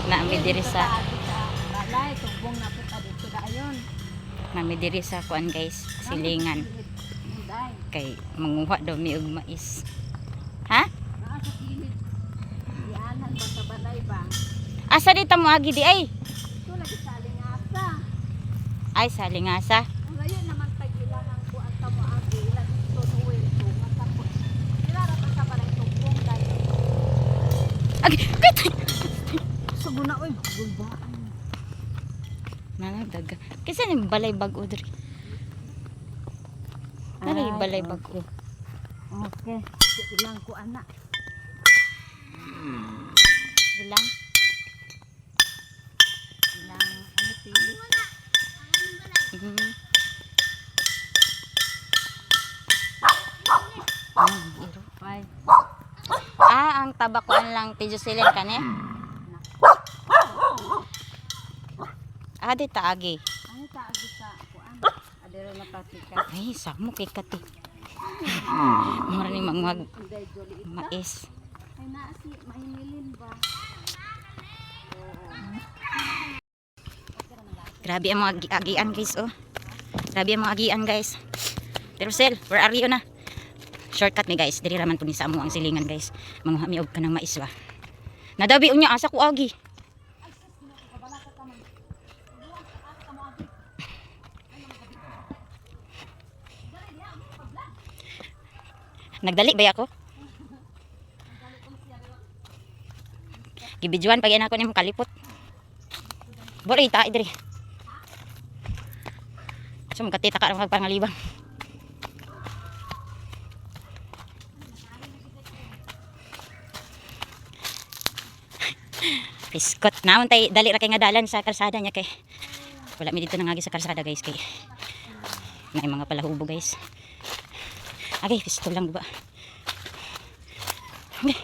Nami diri sa balay tubong na puta dito dayon. nami diri sa kuan guys, silingan. Kay manguha daw mi og mais. Ha? Naa sa kilid. Dianan ba sa balay ba? Asa dito mo agi di ay? Ito lagi sa lingasa. Ay sa lingasa. Ang layo naman tagilan ang kuan ta mo agi lagi tunuwel to matapos. Dira ra sa balay tubong dayon. Agi, kay Sabuna oy bulbaan. daga. Kasi ni balay bag-o diri. Nari balay bag-o. Okay. Ilang ko anak. Ilang? Ilang ano pili? Iro. Bye. Ang tabakuan lang ti Jocelyn kani. Di taagi. Ano ta agi sa kuan? Adero na patika. Ay, samo kay kati. Mura ni mangwag Inday joli ita. mais. Ay naa si mahimilin ba? Grabe ang mga agian guys, oh. Grabe ang mga agian guys. Pero Sel, where are you na? Shortcut mi guys, diri raman po ni sa amo ang silingan guys. Manguha mi og kanang mais ba. Nadabi unya asa ko agi. Nagdali ba ako? Gibidjuan pag ako nimo kalipot. Bori ta diri. So makatita ka ng pangalibang. Piskot naon tay dali ra kay nga dalan sa kalsada nya kay wala mi dito nangagi sa kalsada guys kay may mga palahubo guys. Okay, pistol lang ba? Okay.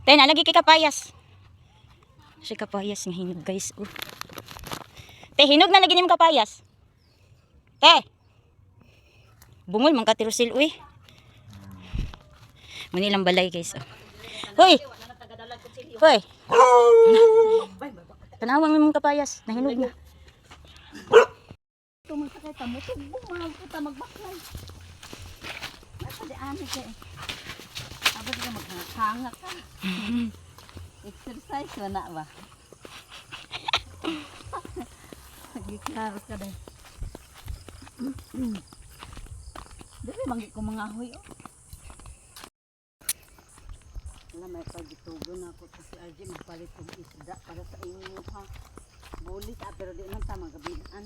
Tay nalagi kay kapayas. Si kapayas nga hinog guys. Te hinog na lagi nimo kapayas. Te. Bungol man ka tirusil uy. Manilang balay guys. Hoy. Hoy. Tanawang mong kapayas, nahinog na. Tumunta kay tamo tubong mahal ko ta magbaklay. Nasa di ani kay. Abot ka maghanga ka. Exercise na ba? Giklaro ka dai. Dili mangi ko mga ahoy oh. Wala may pagitubo na ako kasi RJ magpalit og isda para sa inyo ha. Bulit pero di man ta magabinan.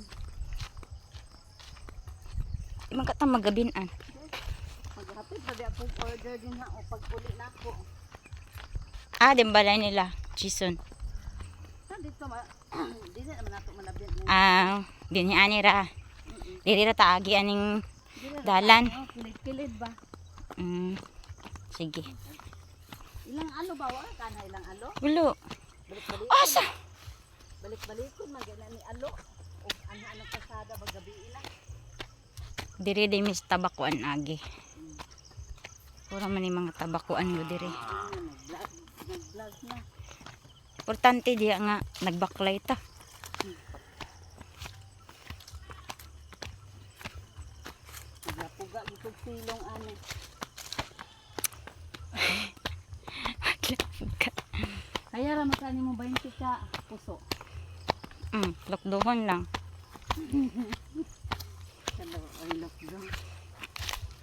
Di man ka ta magabinan. Maghapit pa di akong order din ha o pag-uli na ako. Din balay nila, Jason. Dito dili naman nato malabyan. Dinhi ani ra. Diri ra taagi aning dalan. Kilid-kilid ba? Sige. Ilang alo ba wa kana ilang alo? Ulo. Balik-balik. Asa? Balik-balikon magana ni alo. O ano kasada ba gabi ila? Diri di mis tabakuan agi. Pura man ni mga tabakuan mo diri. Nag-vlog na. Importante diya nga nagbaklay ta. Naglapuga gitog silong ani. Kaya ra makani mo 20 ka puso. Lokdohon lang. Hello, ay lockdown.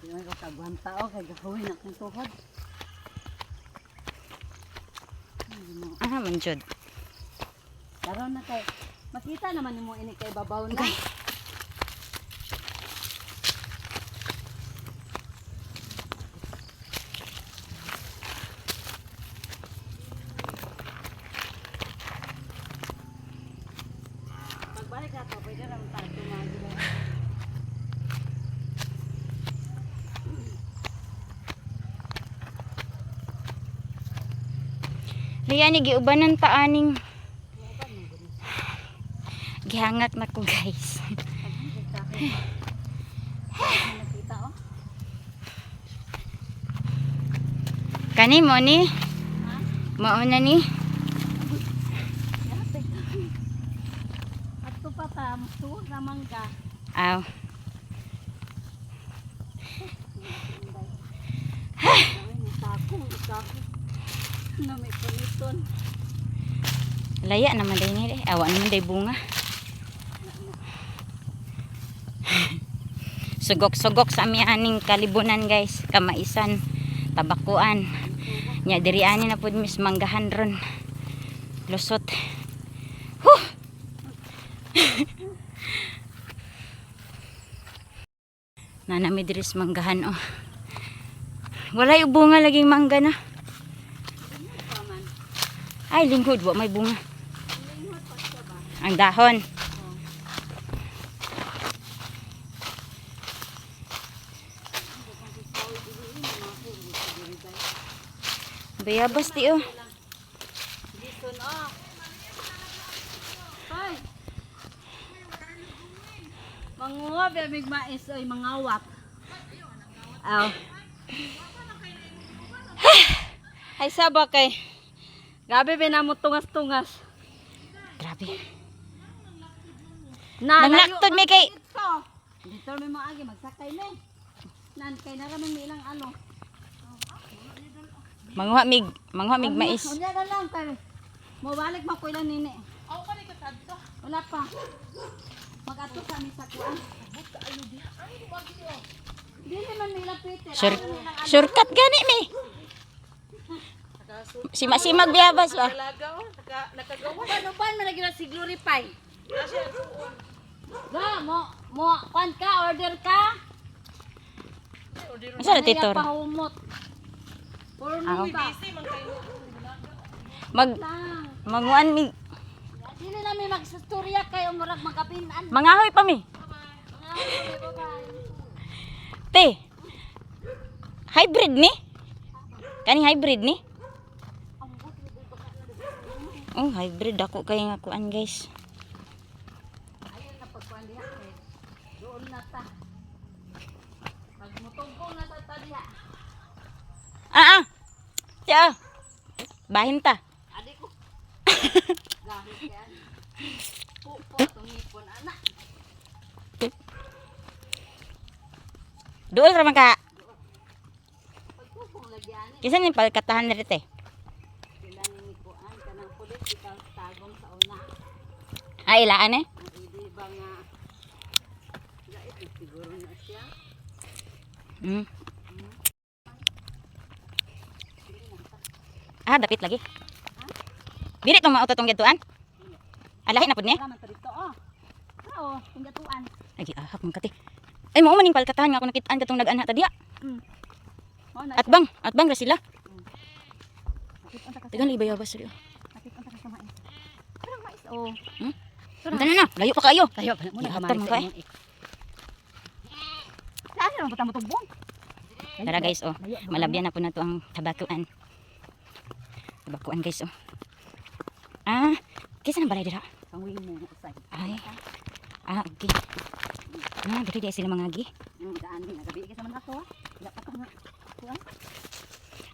Yung ko kagwanta o kay gahuwi na kong tuhod. Man jud. Karon na kay makita naman nimo ini kay babaw na. Okay. Pagbalik ato pwede ra man tayo tumagi. Liya ni giubanan ta aning gihangat na ko guys. Nakita oh. Kani mo ni? Mao na ni. Ato pa ta, tuwa na mangga. Aw. Na may paniton. Laya naman day ni. Awa naman day bunga. Sugok-sugok sa aming kalibunan guys. Kamaisan, tabakuan. Nya diri ani na pud mis manggahan ron. Lusot. Huh. Nanami diri sa manggahan oh. Wala yung bunga laging mangga na. Ay linghod wa may bunga. Ang dahon. Bayabas ti oh. Dison oh. Hoy. Manguha ba mig mais oy mangawap. Aw. Ay saba kay. Grabe ba na mo tungas-tungas. Grabe. Nanglaktod mi kay. Dito may maagi magsakay na. Nan kay naraman mi ilang ano. Manguha mig mais. Unya na lang kay. Mo balik man ko ilang nini. Aw pa ni katadto. Wala pa. Mag-ato kami sa kuan. Dili man nila Peter. Shortcut gani mi. Simag biyabas ba? Nakagawa. Ano ba man nagila si Glorify? Ga mo kuan ka order ka? Asa na titor? Pahumot. Aw. Busy Manguan mi. Dili na mi magstorya kay umurag magapinan. Mangahoy pa mi. Te. Hybrid ni? Kani hybrid ni? Oh, hybrid ako kay nga kuan guys. Ayun na pagkuan diha kay doon na ta. Pag mutugong na ta diha. Tiya. Bahin ta. Adi ko. Gahit yan. Pupo tungipon anak. Duol ra man ka. Pagpupong lagyan ni Kinsa ni palkatahan diri te? sila ni kuan kanang pulit ikaw tagong sa una. Ay ilaan eh. Ang idi ba nga gait siguro na siya. Mm. Dapit lagi. Dili tong mauto tong gatuan. Alahi na pud ni. Raman ta dito oh. Oo, tinggatuan. Lagi ahak man kati. Ay mo maning palkatahan nga ako nakitaan katong nag-anha ta diya. Oh, na. At bang ra sila. Nakita ka. Dagan libay abas ri. Nakita ka sa mais. Parang mais oh. Unta na, layo pa kayo. Tayo pa mo Ihatag nakamari mo sa ka eh. imong ik. Saan naman po tamo tugbong? Tara guys oh. Malabyan na po na to ang tabakuan. Tabakuan guys oh. Kisa nang balay dira? Ang wing mo usay. Ay. Okay. Diri di sila mangagi. Ang daan ni nagabi ka sa man ako ha. Wala pa ka nga. Kuan.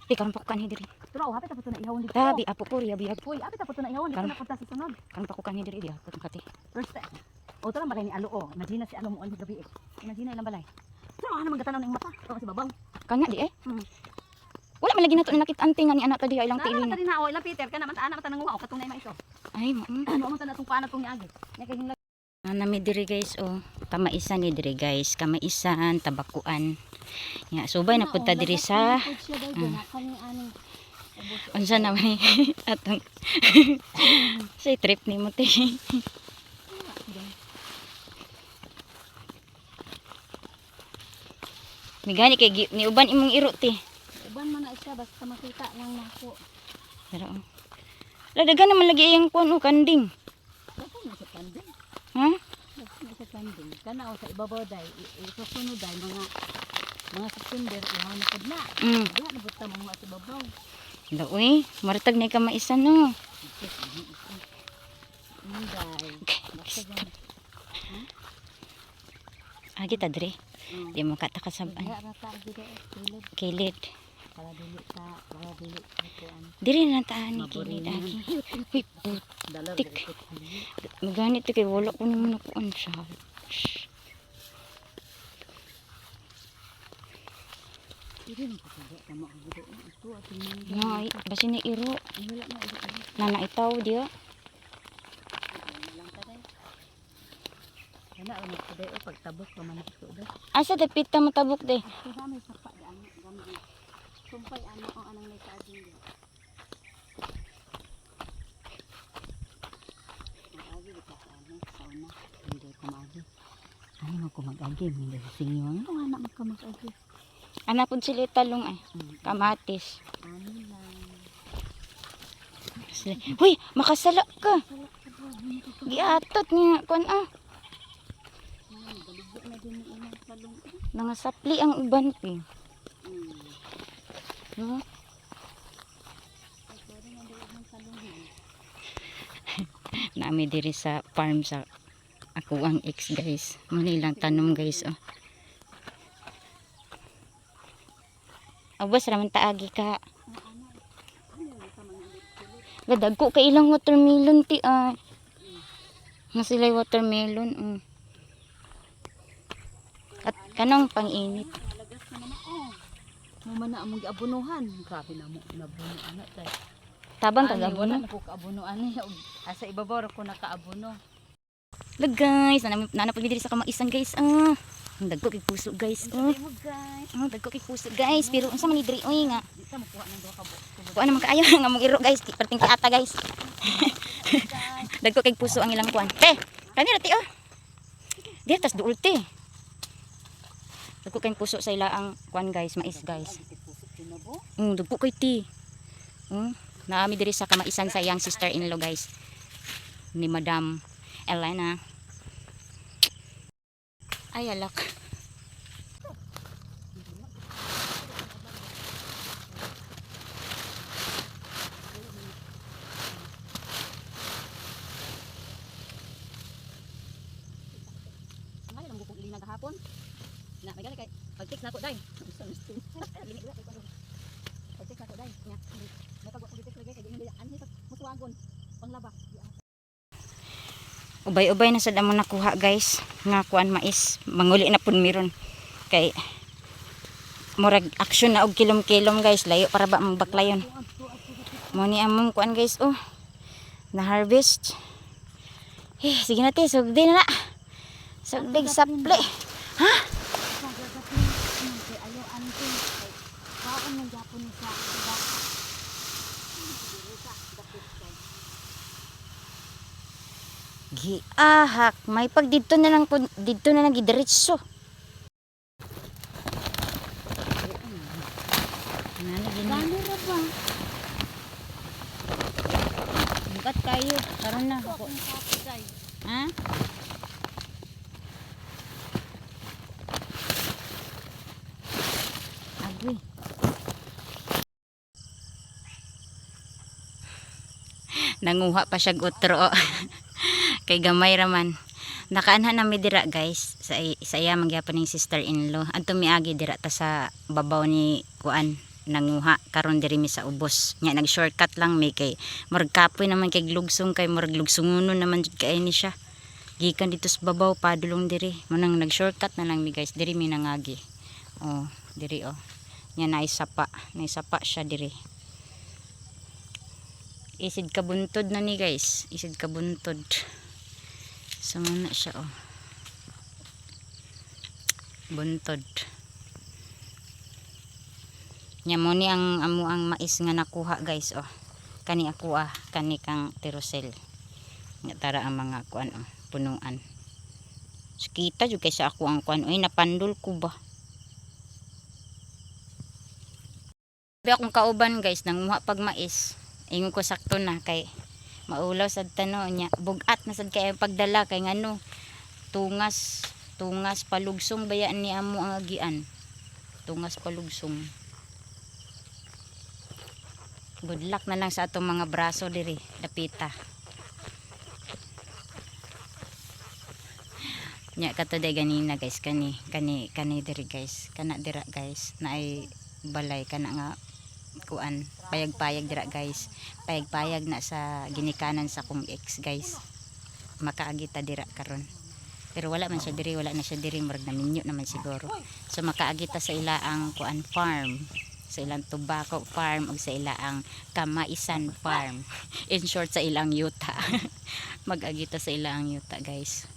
Di karon pa ko kanhi diri. Pero hapit ta puto na ihawon dito. Tabi apo ko riya biyag. Hoy, hapit ta puto na ihawon dito Kan- na punta sa sunod. Karon pa ko kanhi diri diya katong kati. First time. O tara balay ni Alo oh. Imagine si Alo mo on gabi eh. Imagine ilang balay. Pero ano man gatanaw ning mata? O si babaw. Kanya di eh. Hmm. Wala man lagi nato nakita anting nga ni anak ta diha ilang Ano tili man na. tadi na o ilang Peter ka naman ana mata nang uwa o katunay ma iso. Ay mo. Ano man tanatong kuan atong niagi. Nya kay hinglag. Nami diri guys oh. Kamaisan ni diri guys. Kamaisan tabakuan. Ya subay na punta diri sa unsa na may atong say trip ni mo te. Migani kay ni uban imong iro te. Uban man na siya basta makita lang nako. Pero la dagan naman lagi iyang kuno kanding. Basta na sa kanding. Ha? Basta na sa kanding. Kana o sa ibabaw day isusunod day mga September ihawon na pud na. Diha na buta mo sa ibabaw. La uy, maratag na kamaisan no. Day. Basta gan. Agi ta dre. Di mo katakas sa Diha ra ta gid kilid. kilid. para dili kuan. Diri na tahan ni kini Maburin lagi. yan. Uy, Dalar Tik. dili ko. maganit kay wala ko naman nakuan siya. Dili mo kasaga tama ang video. Ito ating mga. Nay, basi ni iro. Wala na ito. Nana itaw dia. Lang taday. Ana ano taday o pagtabok pa man ito daw. Asa dapit ta mo tabok de? Ito dami sa pa daan gamit. Sumpay ano ang anang may kaading di. Mag-agi di ka sa ano sa una. Hindi ko mag-agi. Ano mo ko mag-agi? Hindi ko sinyo. Ano nga na magkamag-agi? Ana pud sila talong ay. Kamatis. Ano lang. Huy, makasala ka. Giatot niya kuan ah. Baligya na din yung inang talong. Nangasapli ang uban pi. No? Ay, pwede nga din yung talong. Naami diri sa farm sa ako ang ex guys. Muna ilang tanom guys oh. Abas raman taagi ka. Gadagko ka ilang watermelon ti ay. Nga sila'y watermelon. At kanang pang-init. Malagas na naman oh. Mama na among giabunuhan. Grabe na mo nabuno ana tay. Tabang Wala kagabuno. na ko kaabuno ani. Asa ibabaw ra ko nakaabuno. Lag guys, nanapag diri sa kamaisan guys. Ang dagko kay puso guys. Mo guys. Dagko kay puso guys. Pero unsa man ni diri oy nga. Kita mo kuha ng duha ka buok. Kuan naman kaayo nga mong iro guys. Perting kay ata guys. Dagko kay puso ang ilang kuan. Kanira ti oh. Di tas duol ti. Dagko kay puso sa ila ang kuan guys, mais guys. Dagko kay ti. Naami diri sa kamaisan sa iyang sister-in-law guys. Ni Madam Elena. Ay alak. Ang lang bukog lina gahapon. Na may gali kay pag-tik na ko dai. Pag-tik na ko dai. Nya. May pag-tik lagay kay hindi anhi sa muswagon panglaba. Ubay-ubay na sad amo nakuha guys. Nga kuan mais. Manguli na pud miron. Kay murag action na og kilom-kilom guys. Layo para ba magbaklayon. Mo ni among kuan guys oh. Na harvest. Sige na te, sugdi na na. Sugdig sapli. Ha? Ayaw anting. Kaon ng Japon sa Giahak, may pag dito na lang gidiretso. Gani ra ba? Bukat kayo, karon na ako. Ha? Agoy. Nanguha pa siya utro. Kay gamay raman. Nakaanha na mi dira guys sa iya magyapon ning sister-in-law. Adto miagi dira ta sa babaw ni kuan nanguha karon diri mi sa ubos. Nya nag-shortcut lang mi kay murag kapoy naman kay lugsong kay murag lugsungunon naman jud kay ni siya. Gikan dito sa babaw padulong diri. Manang nag-shortcut na lang mi guys diri mi nangagi. Oh, diri oh. Nya naisapa siya diri. Isid kabuntod na ni guys. Isid kabuntod. Sama na siya oh. Buntod. Nya mo ni ang amo ang mais nga nakuha guys oh. Kani ako kani kang tirosel. Nga tara ang mga kuan oh, punuan. So, kita jud kay sa ako ang kuan oy napandol ko ba. Sabi akong kauban guys nanguha pag mais. Ingon ko sakto na kay maulaw sad tano nya bugat na sad kay pagdala kay ngano tungas palugsong bayaan ni amo ang agian. Tungas palugsong. Good luck na lang sa atong mga braso diri dapita. Nya kato day ganina guys kani diri guys kana dira guys na ay balay kana nga kuan payag-payag dira guys. Payag-payag na sa ginikanan sa kong ex guys. Makaagita dira karon. Pero wala man siya diri, wala na siya diri, murag na minyo naman siguro. So makaagita sa ilaang kuan farm, sa ilang tobacco farm ug sa ilaang kamaisan farm. In short sa ilang yuta. Mag-agita sa ilang yuta guys.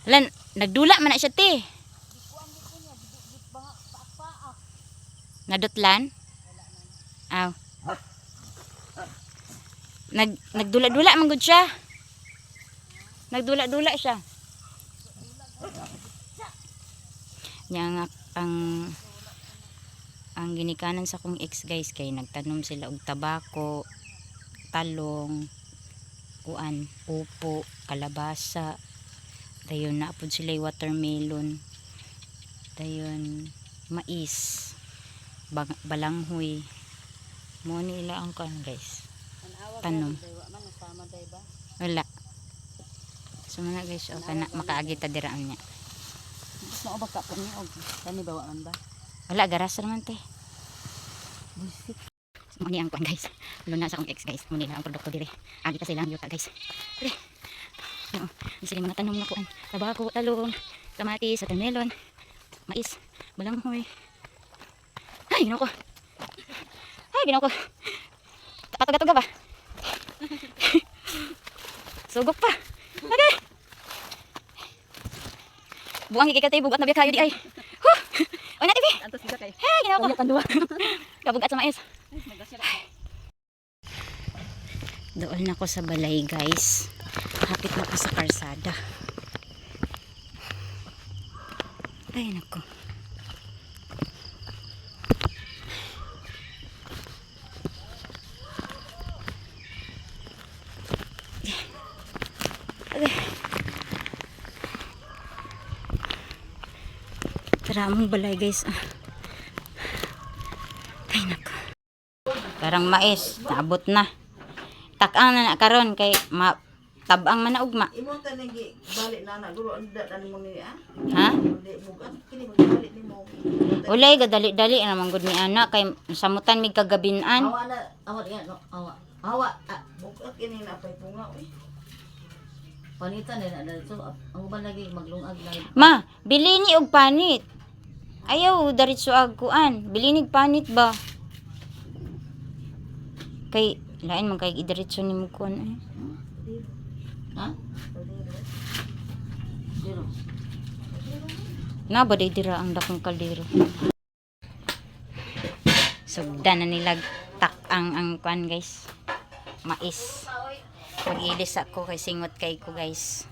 Lan, nagdula man na siya te. Nadutlan? Aw. Nagdula-dula man gud siya. Nagdula-dula siya. Nya nga ang ginikanan sa kong ex guys kay nagtanom sila og tabako, talong, kuan, upo, kalabasa. Dayon na pud sila watermelon. Dayon mais, balanghoy. Mo nila ang kan guys. Tanom. Wala. So na guys, o kana makaagita diraan niya. Mao ba ka pa niya og kani bawa man ba? Wala garas naman te. Busit. Muni ang kuan guys. Luna sa akong ex guys. Muni na ang produkto dire. Agi ka sila ang yuta guys. Dire. No, sila mga tanom na kuan. Tabako, talong, kamatis, watermelon, mais, balanghoy. Ay, ginoo ko. Ay, ginoo ko. Tapatog-tuga ba? Sugok pa. Okay. Buang higikatay bugat na biya kayo di ay. Huh. Oy na TV. Antos gid kay. Hey, ginoo ko. Kan duwa. Kabugat sa mais. Doon na ko sa balay guys. Hapit na ko sa karsada. Ay nako. Taramong balay guys. Ay nako. Karang mais, naabot na. Takang na karon kay tabang man na ugma. Imong tanigi balik na guro anda dan mo ni Ha? Di bugan kini balik nimo. Ulay gadali-dali naman gud ni ana kay samutan mig kagabinan. Awa na, awa yan no, awa. Awa, bugat kini na pay punga oy. Panitan na so ang uban lagi maglungag lang. Ma, bili ni og panit. Ayaw daritso ag kuan. Bili nig panit ba? Kay lain man kay idiretso nimo kuan eh. Ha? Diro. Na ba day dira ang dakong kaldero. Sugdan na nila tak ang kuan guys. Mais. Mag-ilis ako kay singot kay ko guys.